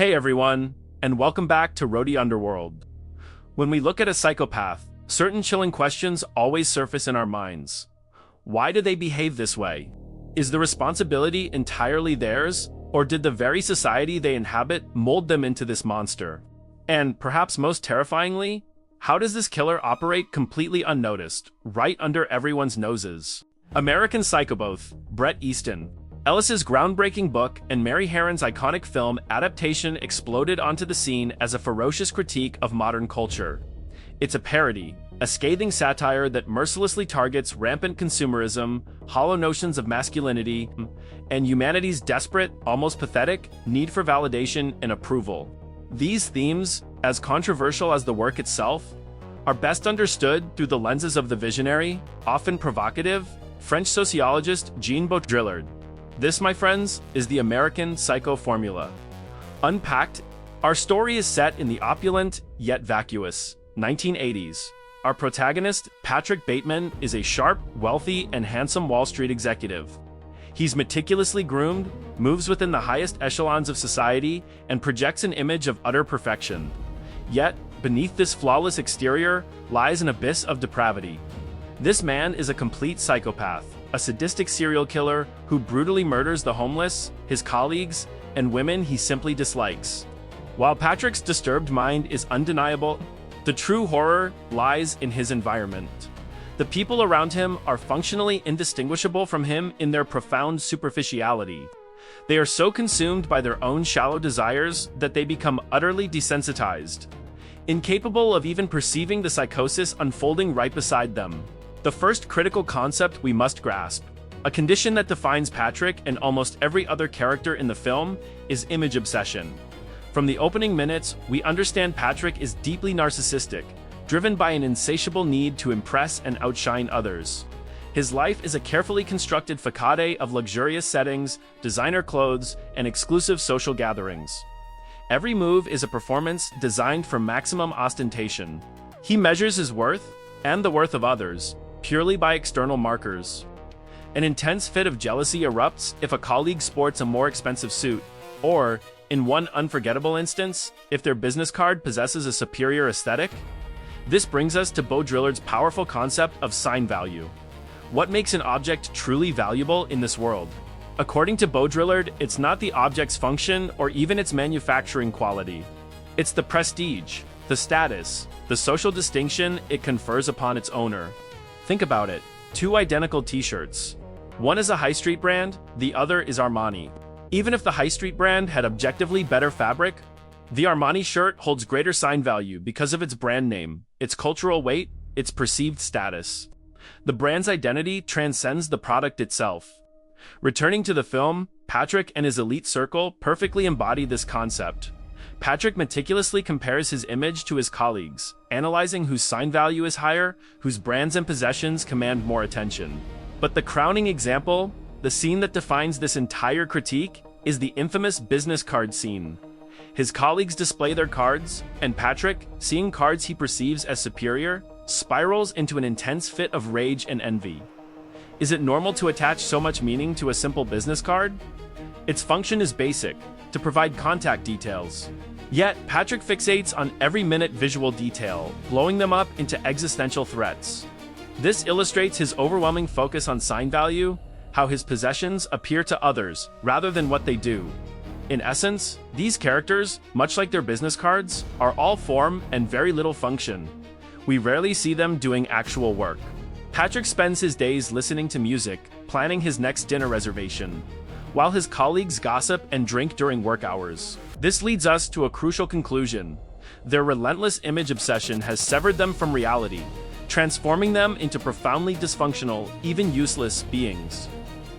Hey everyone, and welcome back to Rodi Underworld. When we look at a psychopath, certain chilling questions always surface in our minds. Why do they behave this way? Is the responsibility entirely theirs, or did the very society they inhabit mold them into this monster? And perhaps most terrifyingly, how does this killer operate completely unnoticed, right under everyone's noses? American Psychopath, Bret Easton Ellis's groundbreaking book and Mary Harron's iconic film adaptation exploded onto the scene as a ferocious critique of modern culture. It's a parody, a scathing satire that mercilessly targets rampant consumerism, hollow notions of masculinity, and humanity's desperate, almost pathetic, need for validation and approval. These themes, as controversial as the work itself, are best understood through the lenses of the visionary, often provocative, French sociologist Jean Baudrillard. This, my friends, is the American Psycho formula. Unpacked, our story is set in the opulent, yet vacuous, 1980s. Our protagonist, Patrick Bateman, is a sharp, wealthy, and handsome Wall Street executive. He's meticulously groomed, moves within the highest echelons of society, and projects an image of utter perfection. Yet, beneath this flawless exterior lies an abyss of depravity. This man is a complete psychopath, a sadistic serial killer who brutally murders the homeless, his colleagues, and women he simply dislikes. While Patrick's disturbed mind is undeniable, the true horror lies in his environment. The people around him are functionally indistinguishable from him in their profound superficiality. They are so consumed by their own shallow desires that they become utterly desensitized, incapable of even perceiving the psychosis unfolding right beside them. The first critical concept we must grasp, a condition that defines Patrick and almost every other character in the film, is image obsession. From the opening minutes, we understand Patrick is deeply narcissistic, driven by an insatiable need to impress and outshine others. His life is a carefully constructed facade of luxurious settings, designer clothes, and exclusive social gatherings. Every move is a performance designed for maximum ostentation. He measures his worth, and the worth of others, purely by external markers. An intense fit of jealousy erupts if a colleague sports a more expensive suit, or, in one unforgettable instance, if their business card possesses a superior aesthetic. This brings us to Baudrillard's powerful concept of sign value. What makes an object truly valuable in this world? According to Baudrillard, it's not the object's function or even its manufacturing quality. It's the prestige, the status, the social distinction it confers upon its owner. Think about it. Two identical t-shirts. One is a high street brand, the other is Armani. Even if the high street brand had objectively better fabric, the Armani shirt holds greater sign value because of its brand name, its cultural weight, its perceived status. The brand's identity transcends the product itself. Returning to the film, Patrick and his elite circle perfectly embody this concept. Patrick meticulously compares his image to his colleagues, analyzing whose sign value is higher, whose brands and possessions command more attention. But the crowning example, the scene that defines this entire critique, is the infamous business card scene. His colleagues display their cards, and Patrick, seeing cards he perceives as superior, spirals into an intense fit of rage and envy. Is it normal to attach so much meaning to a simple business card? Its function is basic, to provide contact details. Yet, Patrick fixates on every minute visual detail, blowing them up into existential threats. This illustrates his overwhelming focus on sign value, how his possessions appear to others rather than what they do. In essence, these characters, much like their business cards, are all form and very little function. We rarely see them doing actual work. Patrick spends his days listening to music, planning his next dinner reservation, while his colleagues gossip and drink during work hours. This leads us to a crucial conclusion. Their relentless image obsession has severed them from reality, transforming them into profoundly dysfunctional, even useless beings.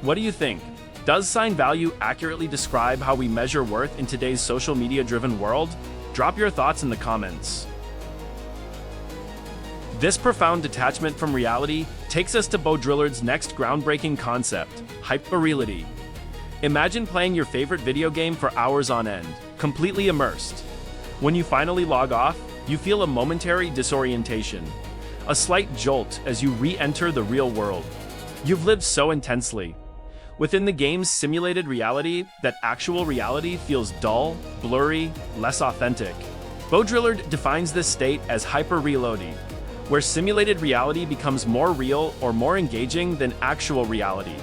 What do you think? Does sign value accurately describe how we measure worth in today's social media-driven world? Drop your thoughts in the comments. This profound detachment from reality takes us to Baudrillard's next groundbreaking concept, hyperreality. Imagine playing your favorite video game for hours on end, completely immersed. When you finally log off, you feel a momentary disorientation, a slight jolt as you re-enter the real world. You've lived so intensely. Within the game's simulated reality, that actual reality feels dull, blurry, less authentic. Baudrillard defines this state as hyperreality, where simulated reality becomes more real or more engaging than actual reality.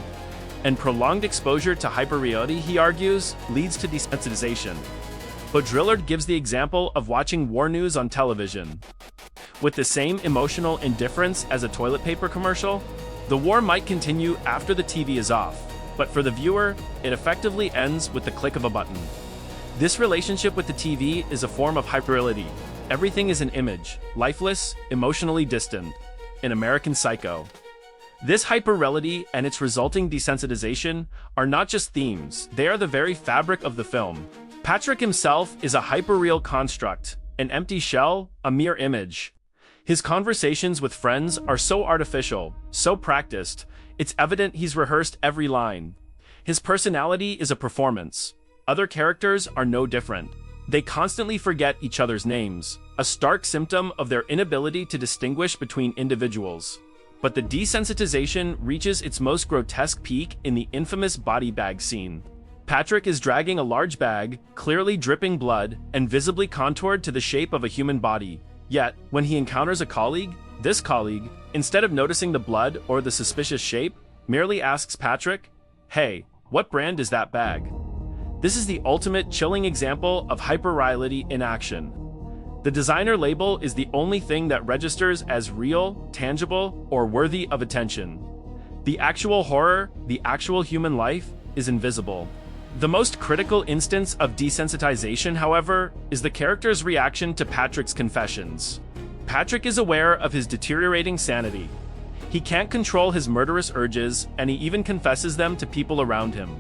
And prolonged exposure to hyperreality, he argues, leads to desensitization. Baudrillard gives the example of watching war news on television. With the same emotional indifference as a toilet paper commercial, the war might continue after the TV is off, but for the viewer, it effectively ends with the click of a button. This relationship with the TV is a form of hyperreality. Everything is an image, lifeless, emotionally distant. In American Psycho. This hyperreality and its resulting desensitization are not just themes, they are the very fabric of the film. Patrick himself is a hyperreal construct, an empty shell, a mere image. His conversations with friends are so artificial, so practiced, it's evident he's rehearsed every line. His personality is a performance. Other characters are no different. They constantly forget each other's names, a stark symptom of their inability to distinguish between individuals. But the desensitization reaches its most grotesque peak in the infamous body bag scene. Patrick is dragging a large bag, clearly dripping blood, and visibly contoured to the shape of a human body. Yet, when he encounters a colleague, this colleague, instead of noticing the blood or the suspicious shape, merely asks Patrick, "Hey, what brand is that bag?" This is the ultimate chilling example of hyperreality in action. The designer label is the only thing that registers as real, tangible, or worthy of attention. The actual horror, the actual human life, is invisible. The most critical instance of desensitization, however, is the character's reaction to Patrick's confessions. Patrick is aware of his deteriorating sanity. He can't control his murderous urges, and he even confesses them to people around him.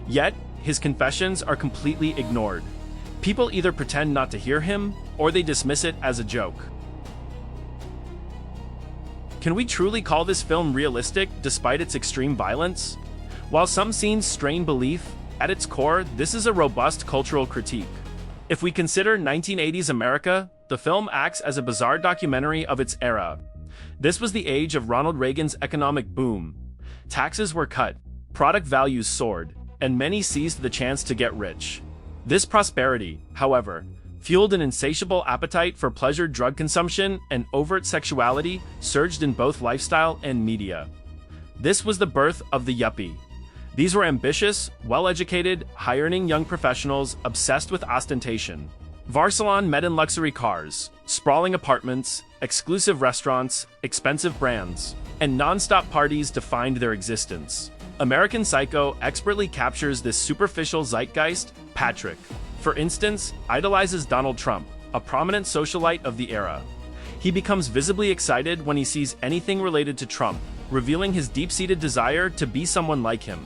Yet, his confessions are completely ignored. People either pretend not to hear him, or they dismiss it as a joke. Can we truly call this film realistic despite its extreme violence? While some scenes strain belief, at its core, this is a robust cultural critique. If we consider 1980s America, the film acts as a bizarre documentary of its era. This was the age of Ronald Reagan's economic boom. Taxes were cut, product values soared, and many seized the chance to get rich. This prosperity, however, fueled an insatiable appetite for pleasure, drug consumption, and overt sexuality surged in both lifestyle and media. This was the birth of the yuppie. These were ambitious, well-educated, high-earning young professionals obsessed with ostentation. Varsalon met in luxury cars, sprawling apartments, exclusive restaurants, expensive brands, and non-stop parties defined their existence. American Psycho expertly captures this superficial zeitgeist. Patrick, for instance, idolizes Donald Trump, a prominent socialite of the era. He becomes visibly excited when he sees anything related to Trump, revealing his deep-seated desire to be someone like him.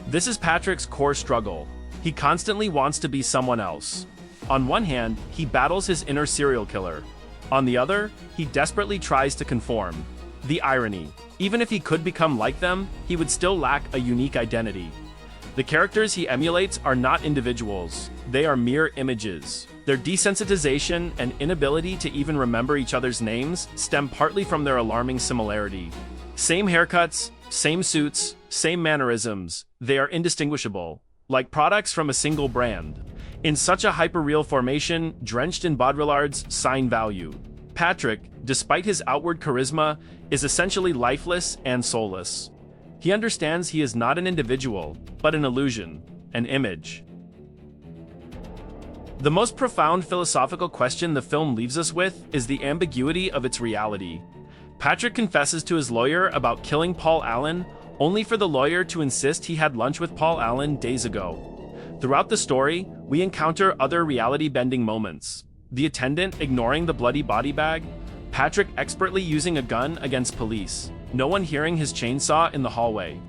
This is Patrick's core struggle. He constantly wants to be someone else. On one hand, he battles his inner serial killer. On the other, he desperately tries to conform. The irony. Even if he could become like them, he would still lack a unique identity. The characters he emulates are not individuals. They are mere images. Their desensitization and inability to even remember each other's names stem partly from their alarming similarity. Same haircuts, same suits, same mannerisms, they are indistinguishable, like products from a single brand. In such a hyperreal formation, drenched in Baudrillard's Sign Value, Patrick, despite his outward charisma, is essentially lifeless and soulless. He understands he is not an individual, but an illusion, an image. The most profound philosophical question the film leaves us with is the ambiguity of its reality. Patrick confesses to his lawyer about killing Paul Allen, only for the lawyer to insist he had lunch with Paul Allen days ago. Throughout the story, we encounter other reality-bending moments. The attendant ignoring the bloody body bag, Patrick expertly using a gun against police, no one hearing his chainsaw in the hallway.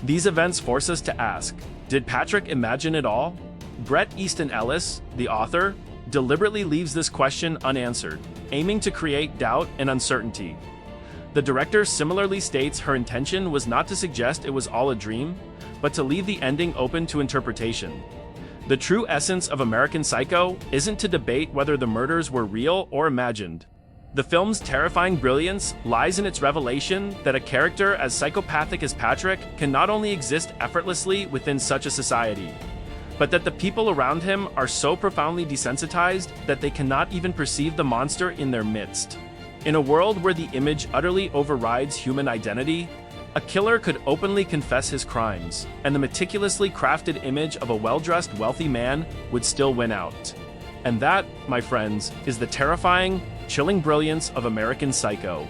These events force us to ask, did Patrick imagine it all? Bret Easton Ellis, the author, deliberately leaves this question unanswered, aiming to create doubt and uncertainty. The director similarly states her intention was not to suggest it was all a dream, but to leave the ending open to interpretation. The true essence of American Psycho isn't to debate whether the murders were real or imagined. The film's terrifying brilliance lies in its revelation that a character as psychopathic as Patrick can not only exist effortlessly within such a society, but that the people around him are so profoundly desensitized that they cannot even perceive the monster in their midst. In a world where the image utterly overrides human identity, a killer could openly confess his crimes, and the meticulously crafted image of a well-dressed, wealthy man would still win out. And that, my friends, is the terrifying, chilling brilliance of American Psycho.